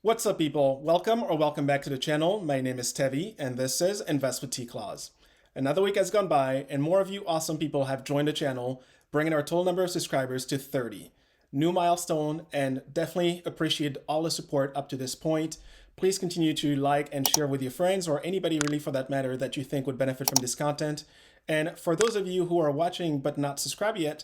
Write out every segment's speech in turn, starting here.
What's up, people? Welcome back to the channel. My name is Tevi, and this is Invest with T-Claus. Another week has gone by, and more of you awesome people have joined the channel, bringing our total number of subscribers to 30. New milestone, and definitely appreciate all the support up to this point. Please continue to like and share with your friends, or anybody really for that matter that you think would benefit from this content. And for those of you who are watching but not subscribed yet,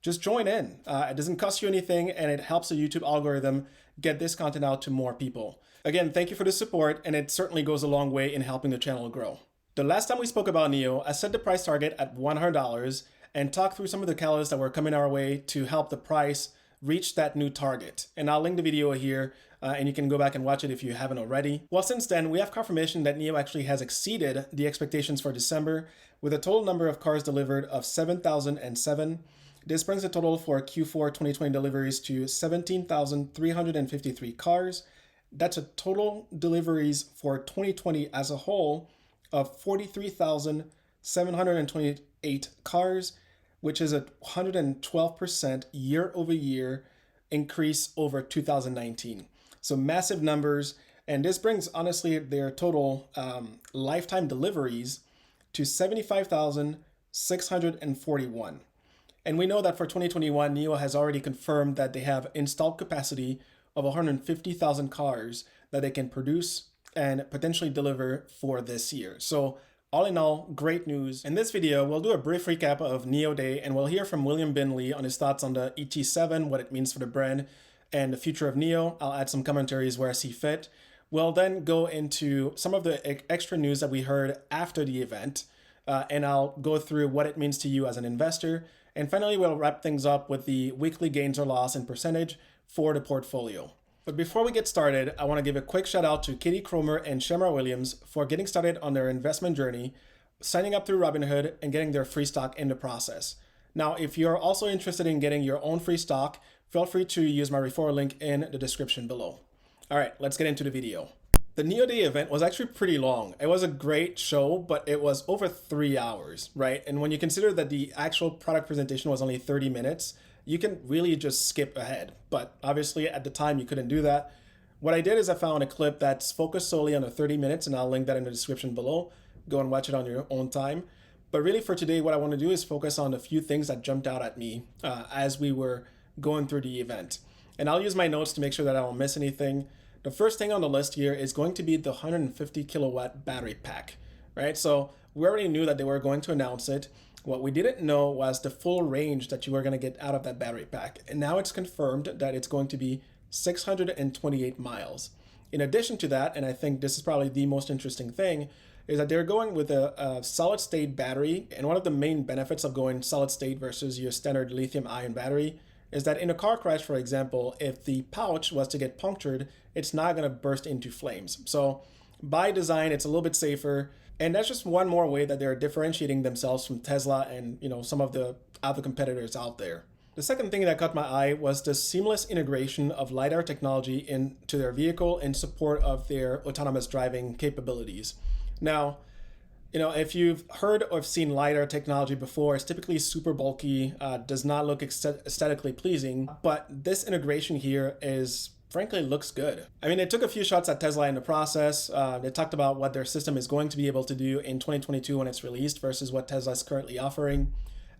just join in. It doesn't cost you anything, and it helps the YouTube algorithm get this content out to more people. Again, thank you for the support, and it certainly goes a long way in helping the channel grow. The last time we spoke about NIO, I set the price target at $100 and talked through some of the catalysts that were coming our way to help the price reach that new target. And I'll link the video here, and you can go back and watch it if you haven't already. Well, since then, we have confirmation that NIO actually has exceeded the expectations for December with a total number of cars delivered of 7,007. This brings the total for Q4 2020 deliveries to 17,353 cars. That's a total deliveries for 2020 as a whole of 43,728 cars, which is a 112% year over year increase over 2019. So massive numbers. And this brings, honestly, their total lifetime deliveries to 75,641. And we know that for 2021, NIO has already confirmed that they have installed capacity of 150,000 cars that they can produce and potentially deliver for this year. So all in all, great news. In this video, we'll do a brief recap of NIO Day, and we'll hear from William Binley on his thoughts on the ET7, what it means for the brand, and the future of NIO. I'll add some commentaries where I see fit. We'll then go into some of the extra news that we heard after the event, and I'll go through what it means to you as an investor. And finally, we'll wrap things up with the weekly gains or loss in percentage for the portfolio. But before we get started, I want to give a quick shout out to Katie Cromer and Shamra Williams for getting started on their investment journey, signing up through Robinhood, and getting their free stock in the process. Now, if you're also interested in getting your own free stock, feel free to use my referral link in the description below. All right, let's get into the video. The NIO Day event was actually pretty long. It was a great show, but it was over 3 hours, right? And when you consider that the actual product presentation was only 30 minutes, you can really just skip ahead. But obviously at the time you couldn't do that. What I did is I found a clip that's focused solely on the 30 minutes, and I'll link that in the description below. Go and watch it on your own time. But really for today, what I want to do is focus on a few things that jumped out at me as we were going through the event. And I'll use my notes to make sure that I don't miss anything. The first thing on the list here is going to be the 150 kilowatt battery pack, right? So we already knew that they were going to announce it. What we didn't know was the full range that you were going to get out of that battery pack. And now it's confirmed that it's going to be 628 miles. In addition to that, and I think this is probably the most interesting thing, is that they're going with a solid state battery. And one of the main benefits of going solid state versus your standard lithium ion battery is that in a car crash, for example, if the pouch was to get punctured, it's not going to burst into flames. So by design, it's a little bit safer. And that's just one more way that they're differentiating themselves from Tesla and some of the other competitors out there. The second thing that caught my eye was the seamless integration of LiDAR technology into their vehicle in support of their autonomous driving capabilities. Now, if you've heard or seen LiDAR technology before, it's typically super bulky, does not look aesthetically pleasing, but this integration here frankly looks good. I mean, it took a few shots at Tesla in the process. They talked about what their system is going to be able to do in 2022 when it's released versus what Tesla is currently offering.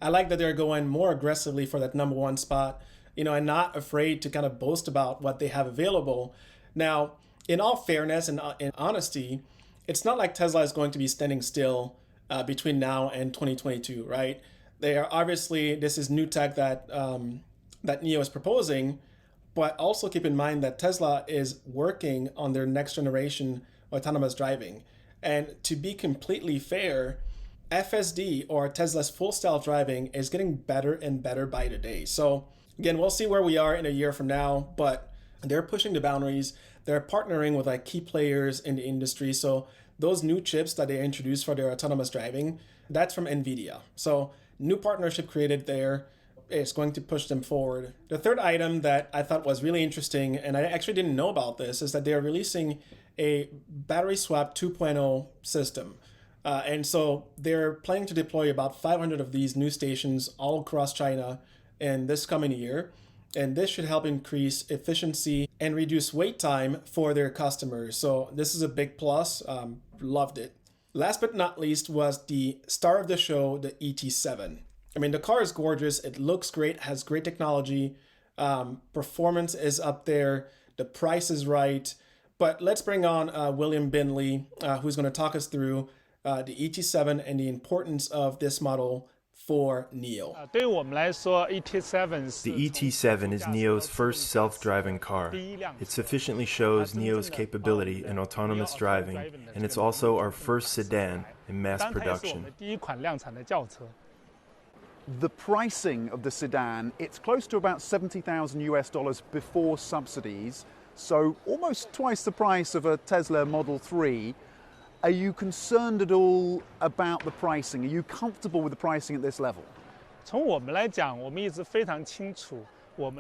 I like that they're going more aggressively for that number one spot, and not afraid to kind of boast about what they have available. Now, in all fairness and in honesty, it's not like Tesla is going to be standing still between now and 2022, right? This is new tech that NIO is proposing, but also keep in mind that Tesla is working on their next generation autonomous driving. And to be completely fair, FSD, or Tesla's full self-driving, is getting better and better by the day. So again, we'll see where we are in a year from now, but they're pushing the boundaries. They're partnering with key players in the industry. So those new chips that they introduced for their autonomous driving, that's from NVIDIA. So new partnership created there. It's going to push them forward. The third item that I thought was really interesting, and I actually didn't know about this, is that they're releasing a battery swap 2.0 system. And so they're planning to deploy about 500 of these new stations all across China in this coming year. And this should help increase efficiency and reduce wait time for their customers. So this is a big plus. Loved it. Last but not least was the star of the show, the ET7. I mean, the car is gorgeous. It looks great, has great technology. Performance is up there. The price is right. But let's bring on William Binley, who's going to talk us through the ET7 and the importance of this model for NIO. The ET7 is NIO's first self-driving car. It sufficiently shows NIO's capability in autonomous driving, and it's also our first sedan in mass production. The pricing of the sedan, it's close to about $70,000 before subsidies, so almost twice the price of a Tesla Model 3. Are you concerned at all about the pricing? Are you comfortable with the pricing at this level?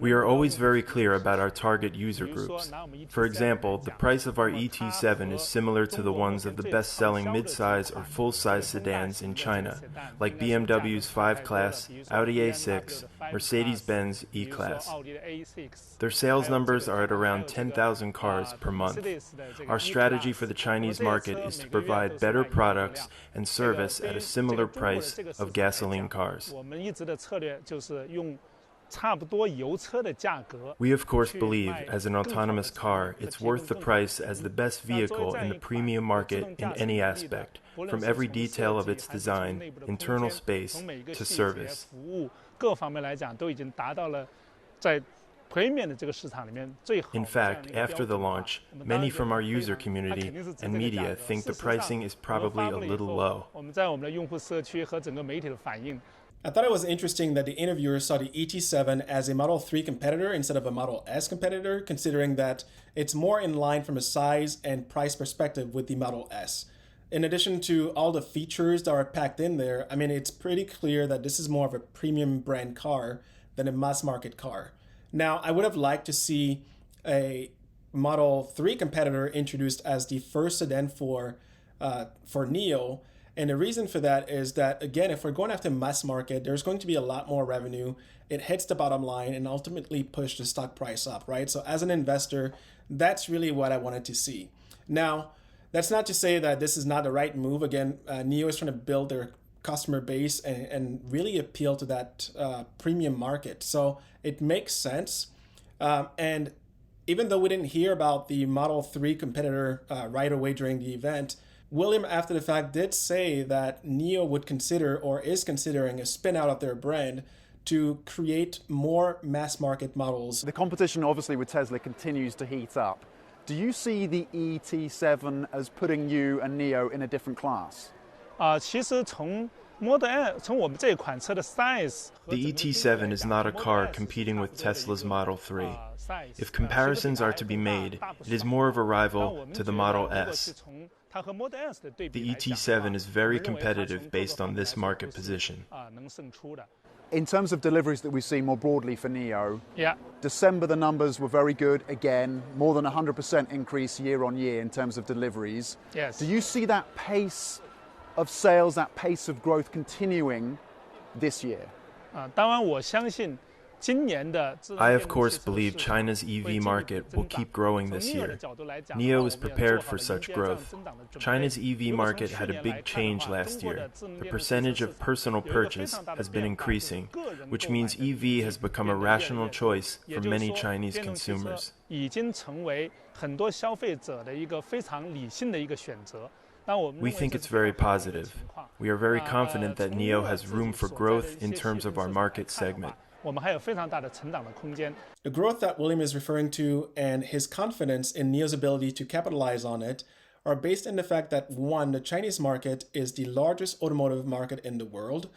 We are always very clear about our target user groups. For example, the price of our ET7 is similar to the ones of the best-selling midsize or full-size sedans in China, like BMW's 5 Class, Audi A6, Mercedes-Benz E-Class. Their sales numbers are at around 10,000 cars per month. Our strategy for the Chinese market is to provide better products and service at a similar price of gasoline cars. We of course believe, as an autonomous car, it's worth the price as the best vehicle in the premium market in any aspect, from every detail of its design, internal space, to service. In fact, after the launch, many from our user community and media think the pricing is probably a little low. I thought it was interesting that the interviewers saw the ET7 as a Model 3 competitor instead of a Model S competitor, considering that it's more in line from a size and price perspective with the Model S. In addition to all the features that are packed in there, I mean, it's pretty clear that this is more of a premium brand car than a mass market car. Now, I would have liked to see a Model 3 competitor introduced as the first sedan for NIO. And the reason for that is that, again, if we're going after mass market, there's going to be a lot more revenue. It hits the bottom line and ultimately push the stock price up, right? So as an investor, that's really what I wanted to see. Now, that's not to say that this is not the right move. Again, NIO is trying to build their customer base and really appeal to that premium market. So it makes sense. And even though we didn't hear about the Model 3 competitor right away during the event, William, after the fact, did say that NIO would consider or is considering a spin out of their brand to create more mass market models. The competition obviously with Tesla continues to heat up. Do you see the ET7 as putting you and NIO in a different class? The ET7 is not a car competing with Tesla's Model 3. If comparisons are to be made, it is more of a rival to the Model S. The ET7 is very competitive based on this market position. In terms of deliveries that we've seen more broadly for NIO, Yeah. December the numbers were very good again, more than 100% increase year on year in terms of deliveries. Yes. Do you see that pace of sales, that pace of growth continuing this year? 当然我相信 I, of course, believe China's EV market will keep growing this year. NIO is prepared for such growth. China's EV market had a big change last year. The percentage of personal purchase has been increasing, which means EV has become a rational choice for many Chinese consumers. We think it's very positive. We are very confident that NIO has room for growth in terms of our market segment. The growth that William is referring to and his confidence in NIO's ability to capitalize on it are based in the fact that, one, the Chinese market is the largest automotive market in the world.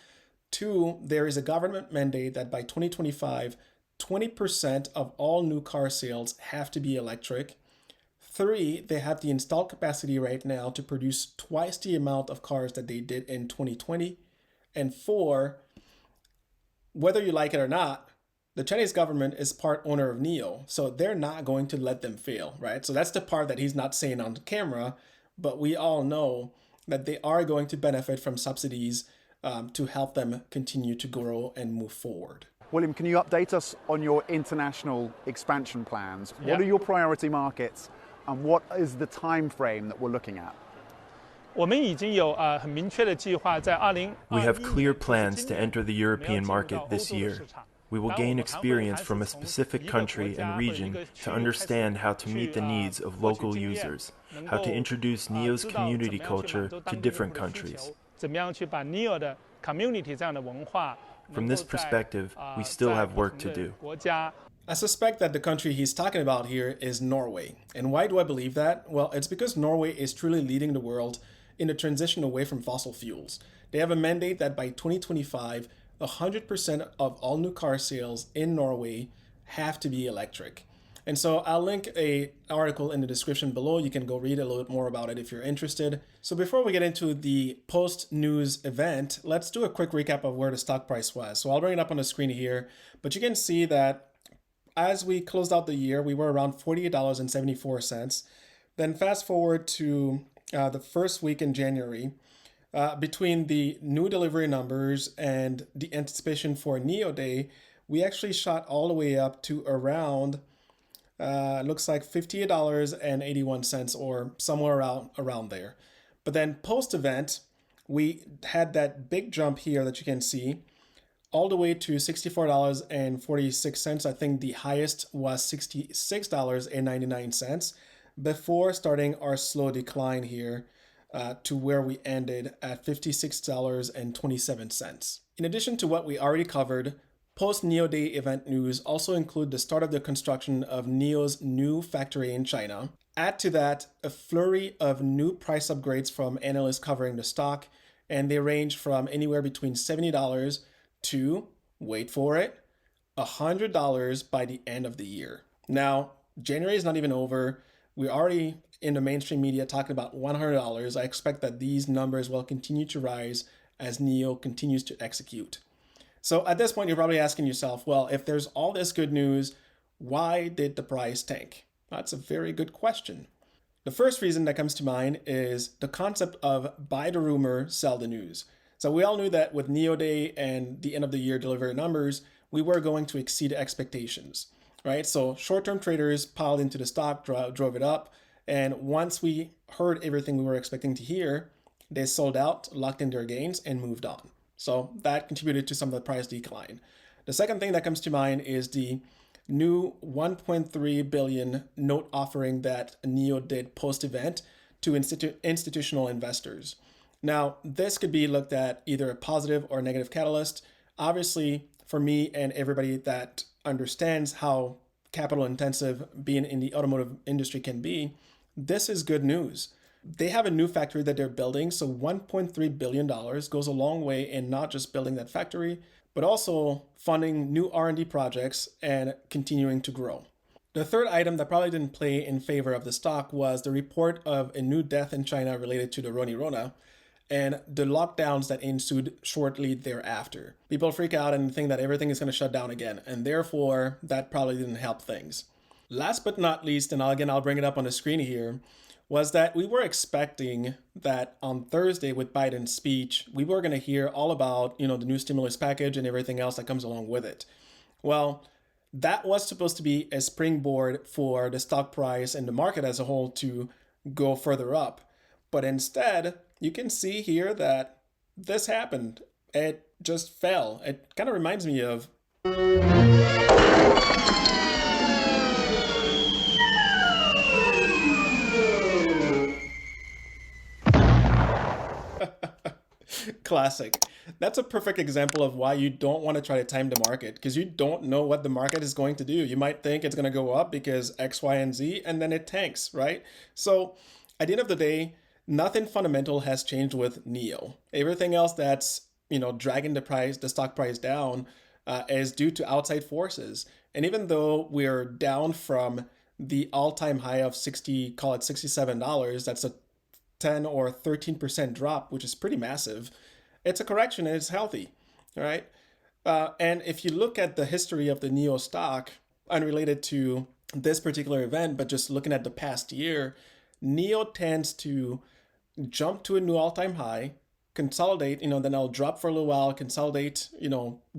Two, there is a government mandate that by 2025, 20% of all new car sales have to be electric. Three, they have the installed capacity right now to produce twice the amount of cars that they did in 2020. And four, whether you like it or not, the Chinese government is part owner of NIO, so they're not going to let them fail, right? So that's the part that he's not saying on camera, but we all know that they are going to benefit from subsidies to help them continue to grow and move forward. William, can you update us on your international expansion plans? Yeah. What are your priority markets and what is the time frame that we're looking at? 我们已经有很明确的计划，在2021 We have clear 年 plans to enter the 我们要 European 进入到 market 欧 this 洲的 year. 市场。 We will 当然，我 gain 们还会 experience 还是 from a 从 specific 一个国 country 家 and 或者一 region 个 to 区域开始 understand how to 去 meet the needs of 获取 local 经验， users, 能 how 够 to introduce 知 NEO's 道怎么 community 样去满 culture 足 to 当地用 different 户的需 countries. 求，怎么样去把 NEO 的 community 这样的文化， From 能 this 够在 perspective, we still 在 have 不 work 同 to 的 do. 国家。 I suspect that the country he's talking about here is Norway. And why do I believe that? Well, it's because Norway is truly leading the world in the transition away from fossil fuels. They have a mandate that by 2025, 100% of all new car sales in Norway have to be electric. And so I'll link an article in the description below. You can go read a little bit more about it if you're interested. So before we get into the post-news event, let's do a quick recap of where the stock price was. So I'll bring it up on the screen here, but you can see that as we closed out the year, we were around $48.74. Then fast forward to the first week in January, between the new delivery numbers and the anticipation for NEO Day, we actually shot all the way up to around, looks like $58.81 or somewhere around there. But then post-event, we had that big jump here that you can see, all the way to $64.46. I think the highest was $66.99 before starting our slow decline here to where we ended at $56.27. In addition to what we already covered, post-NEO Day event news also include the start of the construction of NEO's new factory in China. Add to that a flurry of new price upgrades from analysts covering the stock, and they range from anywhere between $70 to, wait for it, $100 by the end of the year. Now, January is not even over. We're already in the mainstream media talking about $100. I expect that these numbers will continue to rise as NEO continues to execute. So at this point, you're probably asking yourself, well, if there's all this good news, why did the price tank? That's a very good question. The first reason that comes to mind is the concept of buy the rumor, sell the news. So we all knew that with NEO Day and the end of the year delivery numbers, we were going to exceed expectations, right? So short-term traders piled into the stock, drove it up. And once we heard everything we were expecting to hear, they sold out, locked in their gains, and moved on. So that contributed to some of the price decline. The second thing that comes to mind is the new 1.3 billion note offering that NEO did post-event to institutional investors. Now, this could be looked at either a positive or negative catalyst. Obviously, for me and everybody that understands how capital intensive being in the automotive industry can be, this is good news. They have a new factory that they're building, so $1.3 billion goes a long way in not just building that factory, but also funding new R&D projects and continuing to grow. The third item that probably didn't play in favor of the stock was the report of a new death in China related to the Rona and the lockdowns that ensued shortly thereafter. People freak out and think that everything is going to shut down again, and therefore that probably didn't help things. Last but not least, and I'll bring it up on the screen here, was that we were expecting that on Thursday with Biden's speech, we were going to hear all about, the new stimulus package and everything else that comes along with it. Well, that was supposed to be a springboard for the stock price and the market as a whole to go further up. But instead, you can see here that this happened. It just fell. It kind of reminds me of classic. That's a perfect example of why you don't want to try to time the market, because you don't know what the market is going to do. You might think it's going to go up because X, Y, and Z, and then it tanks, right? So at the end of the day, nothing fundamental has changed with NEO. Everything else that's, dragging the stock price down is due to outside forces. And even though we're down from the all-time high of $67, that's a 10 or 13% drop, which is pretty massive. It's a correction and it's healthy, right? And if you look at the history of the NEO stock, unrelated to this particular event, but just looking at the past year, NEO tends to jump to a new all-time high, consolidate, then I'll drop for a little while, consolidate,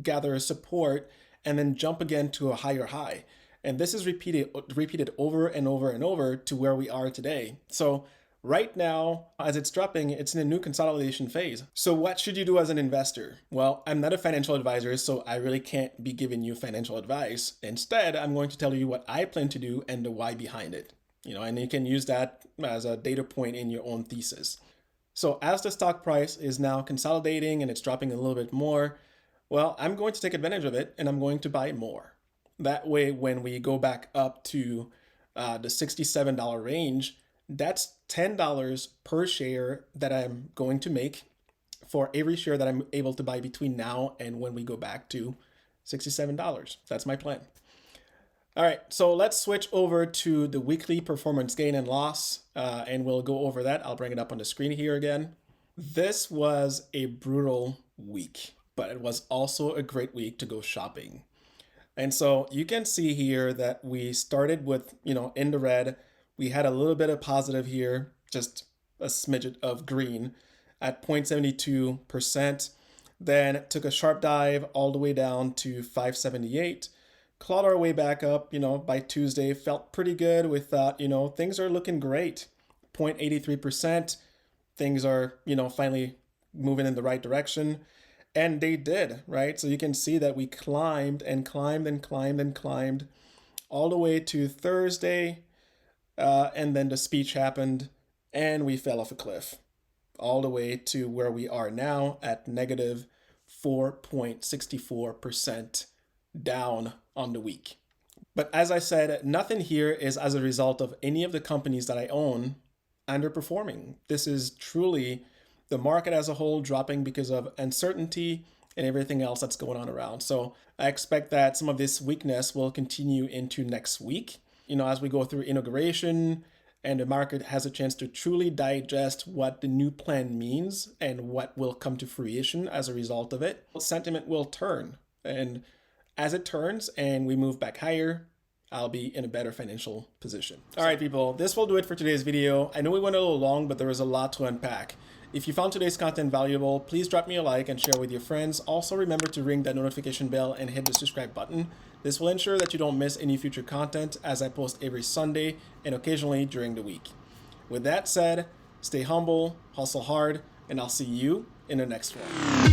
gather support, and then jump again to a higher high. And this is repeated over and over and over to where we are today. So right now, as it's dropping, it's in a new consolidation phase. So what should you do as an investor? Well, I'm not a financial advisor, so I really can't be giving you financial advice. Instead, I'm going to tell you what I plan to do and the why behind it. And you can use that as a data point in your own thesis. So as the stock price is now consolidating and it's dropping a little bit more, well, I'm going to take advantage of it and I'm going to buy more. That way, when we go back up to the $67 range, that's $10 per share that I'm going to make for every share that I'm able to buy between now and when we go back to $67. That's my plan. All right, so let's switch over to the weekly performance gain and loss, and we'll go over that. I'll bring it up on the screen here again. This was a brutal week, but it was also a great week to go shopping. And so you can see here that we started with, in the red. We had a little bit of positive here, just a smidget of green at 0.72%. Then took a sharp dive all the way down to 578. Clawed our way back up, by Tuesday. Felt pretty good. We thought, things are looking great. 0.83%. Things are, finally moving in the right direction. And they did, right? So you can see that we climbed and climbed and climbed and climbed all the way to Thursday. And then the speech happened and we fell off a cliff all the way to where we are now at negative 4.64% down on the week. But as I said, nothing here is as a result of any of the companies that I own underperforming. This is truly the market as a whole dropping because of uncertainty and everything else that's going on around. So I expect that some of this weakness will continue into next week, as we go through inauguration and the market has a chance to truly digest what the new plan means and what will come to fruition as a result of it. Sentiment will turn. And as it turns and we move back higher, I'll be in a better financial position. All right, people, this will do it for today's video. I know we went a little long, but there was a lot to unpack. If you found today's content valuable, please drop me a like and share with your friends. Also, remember to ring that notification bell and hit the subscribe button. This will ensure that you don't miss any future content as I post every Sunday and occasionally during the week. With that said, stay humble, hustle hard, and I'll see you in the next one.